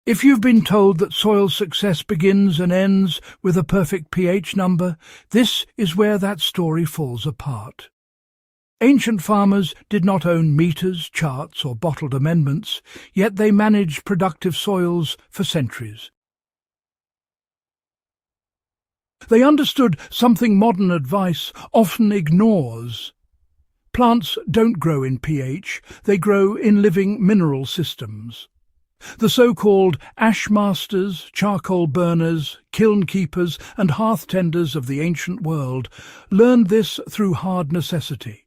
If you've been told that soil success begins and ends with a perfect pH number, this is where that story falls apart. Ancient farmers did not own meters, charts, or bottled amendments, yet they managed productive soils for centuries. They understood something modern advice often ignores. Plants don't grow in pH, they grow in living mineral systems. The so-called ash masters, charcoal burners, kiln keepers, and hearth tenders of the ancient world learned this through hard necessity.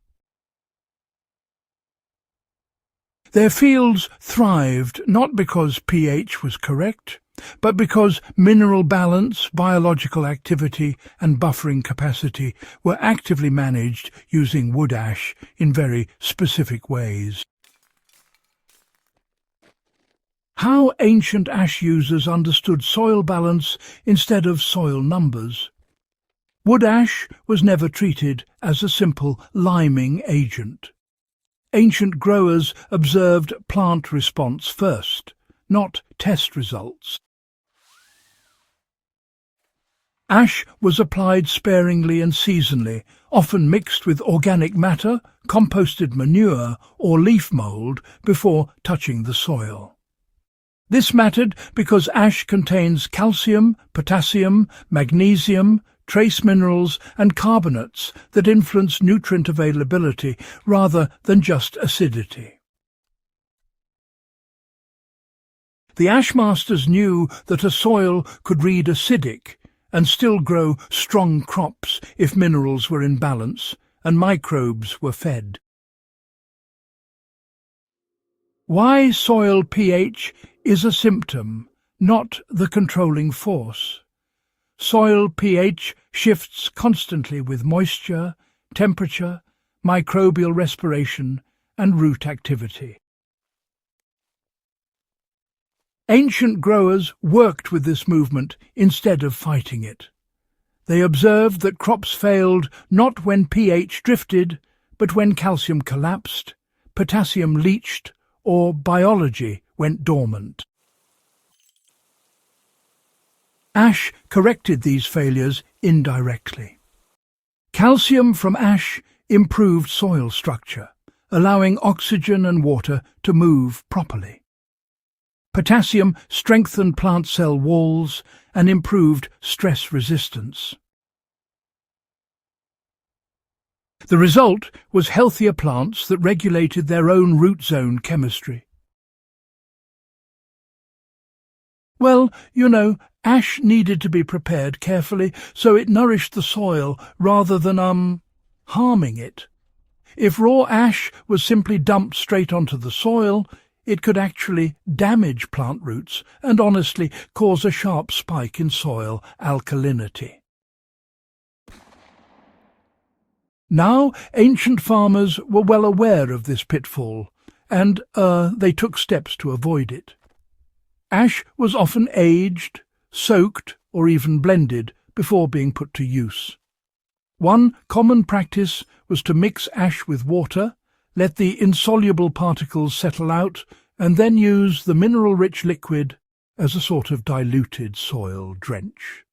Their fields thrived not because pH was correct, but because mineral balance, biological activity, and buffering capacity were actively managed using wood ash in very specific ways. How ancient ash users understood soil balance instead of soil numbers. Wood ash was never treated as a simple liming agent. Ancient growers observed plant response first, not test results. Ash was applied sparingly and seasonally, often mixed with organic matter, composted manure, or leaf mould before touching the soil. This mattered because ash contains calcium, potassium, magnesium, trace minerals and carbonates that influence nutrient availability rather than just acidity. The ashmasters knew that a soil could read acidic and still grow strong crops if minerals were in balance and microbes were fed. Why soil pH is a symptom, not the controlling force. Soil pH shifts constantly with moisture, temperature, microbial respiration, and root activity. Ancient growers worked with this movement instead of fighting it. They observed that crops failed not when pH drifted, but when calcium collapsed, potassium leached, or biology went dormant. Ash corrected these failures indirectly. Calcium from ash improved soil structure, allowing oxygen and water to move properly. Potassium strengthened plant cell walls and improved stress resistance. The result was healthier plants that regulated their own root zone chemistry. Well, ash needed to be prepared carefully so it nourished the soil rather than, harming it. If raw ash was simply dumped straight onto the soil, it could actually damage plant roots and honestly cause a sharp spike in soil alkalinity. Now, ancient farmers were well aware of this pitfall, and they took steps to avoid it. Ash was often aged, soaked, or even blended before being put to use. One common practice was to mix ash with water, let the insoluble particles settle out, and then use the mineral-rich liquid as a sort of diluted soil drench.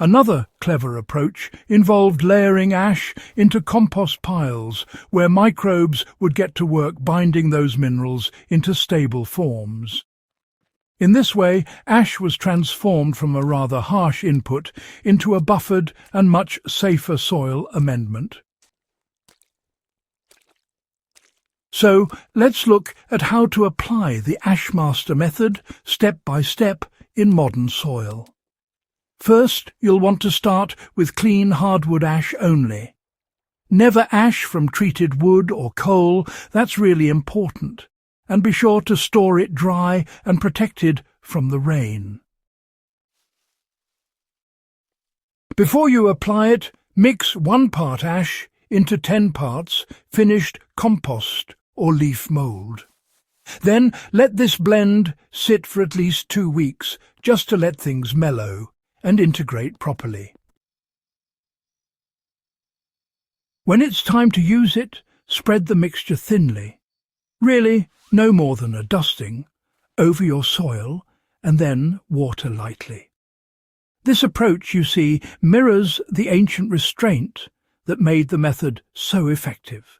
Another clever approach involved layering ash into compost piles where microbes would get to work binding those minerals into stable forms. In this way, ash was transformed from a rather harsh input into a buffered and much safer soil amendment. So, let's look at how to apply the Ashmaster method step by step in modern soil. First, you'll want to start with clean hardwood ash only. Never ash from treated wood or coal, that's really important. And be sure to store it dry and protected from the rain. Before you apply it, mix 1 part ash into 10 parts finished compost or leaf mould. Then let this blend sit for at least 2 weeks, just to let things mellow and integrate properly. When it's time to use it, spread the mixture thinly. Really, no more than a dusting over your soil and then water lightly. This approach, you see, mirrors the ancient restraint that made the method so effective.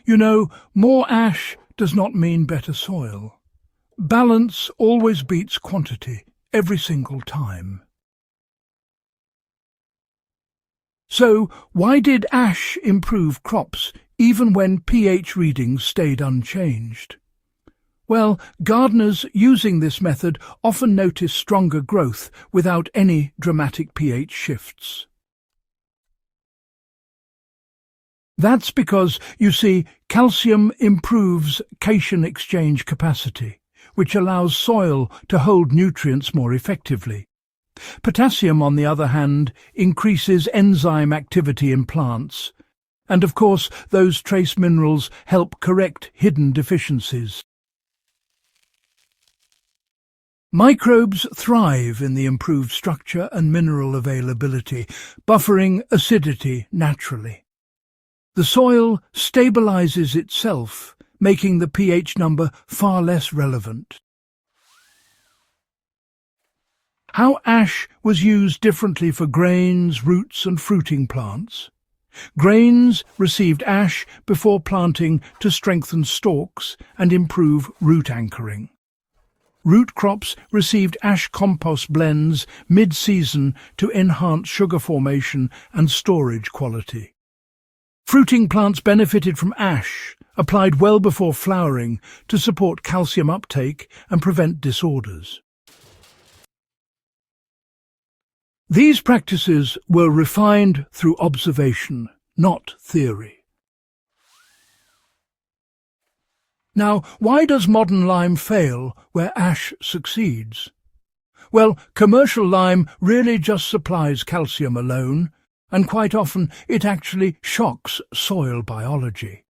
You know, more ash does not mean better soil. Balance always beats quantity, every single time. So, why did ash improve crops even when pH readings stayed unchanged? Well, gardeners using this method often notice stronger growth without any dramatic pH shifts. That's because, you see, calcium improves cation exchange capacity, which allows soil to hold nutrients more effectively. Potassium, on the other hand, increases enzyme activity in plants, and of course those trace minerals help correct hidden deficiencies. Microbes thrive in the improved structure and mineral availability, buffering acidity naturally. The soil stabilizes itself, making the pH number far less relevant. How ash was used differently for grains, roots and fruiting plants. Grains received ash before planting to strengthen stalks and improve root anchoring. Root crops received ash compost blends mid-season to enhance sugar formation and storage quality. Fruiting plants benefited from ash, applied well before flowering to support calcium uptake and prevent disorders. These practices were refined through observation, not theory. Now, why does modern lime fail where ash succeeds? Well, commercial lime really just supplies calcium alone, and quite often it actually shocks soil biology.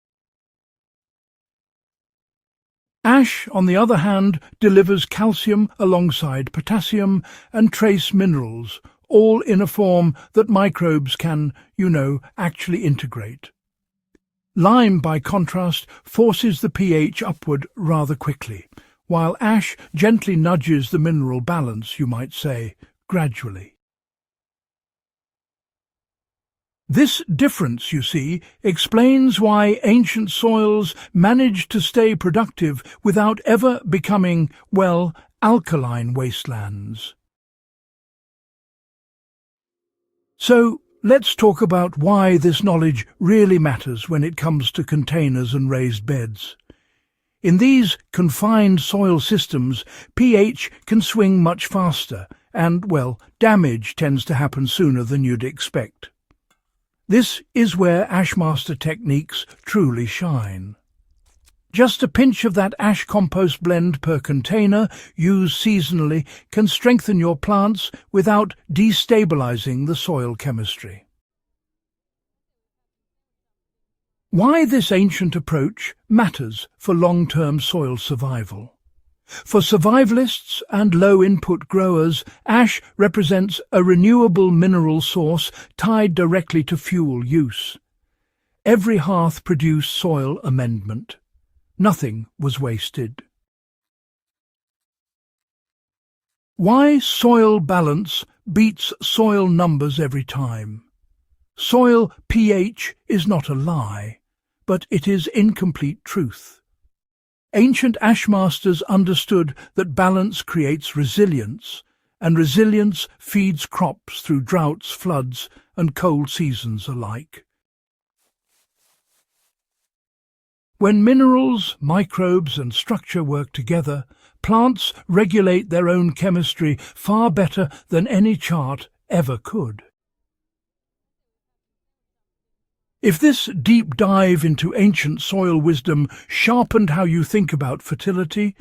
Ash, on the other hand, delivers calcium alongside potassium and trace minerals, all in a form that microbes can, actually integrate. Lime, by contrast, forces the pH upward rather quickly, while ash gently nudges the mineral balance, you might say, gradually. This difference, you see, explains why ancient soils managed to stay productive without ever becoming, well, alkaline wastelands. So, let's talk about why this knowledge really matters when it comes to containers and raised beds. In these confined soil systems, pH can swing much faster and, well, damage tends to happen sooner than you'd expect. This is where Ashmaster techniques truly shine. Just a pinch of that ash compost blend per container, used seasonally, can strengthen your plants without destabilizing the soil chemistry. Why this ancient approach matters for long-term soil survival. For survivalists and low-input growers, ash represents a renewable mineral source tied directly to fuel use. Every hearth produced soil amendment. Nothing was wasted. Why soil balance beats soil numbers every time? Soil pH is not a lie, but it is incomplete truth. Ancient ashmasters understood that balance creates resilience, and resilience feeds crops through droughts, floods, and cold seasons alike. When minerals, microbes, and structure work together, plants regulate their own chemistry far better than any chart ever could. If this deep dive into ancient soil wisdom sharpened how you think about fertility,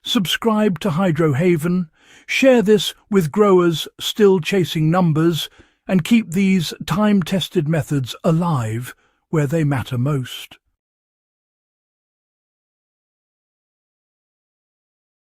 subscribe to Hydrohaven, share this with growers still chasing numbers, and keep these time-tested methods alive where they matter most.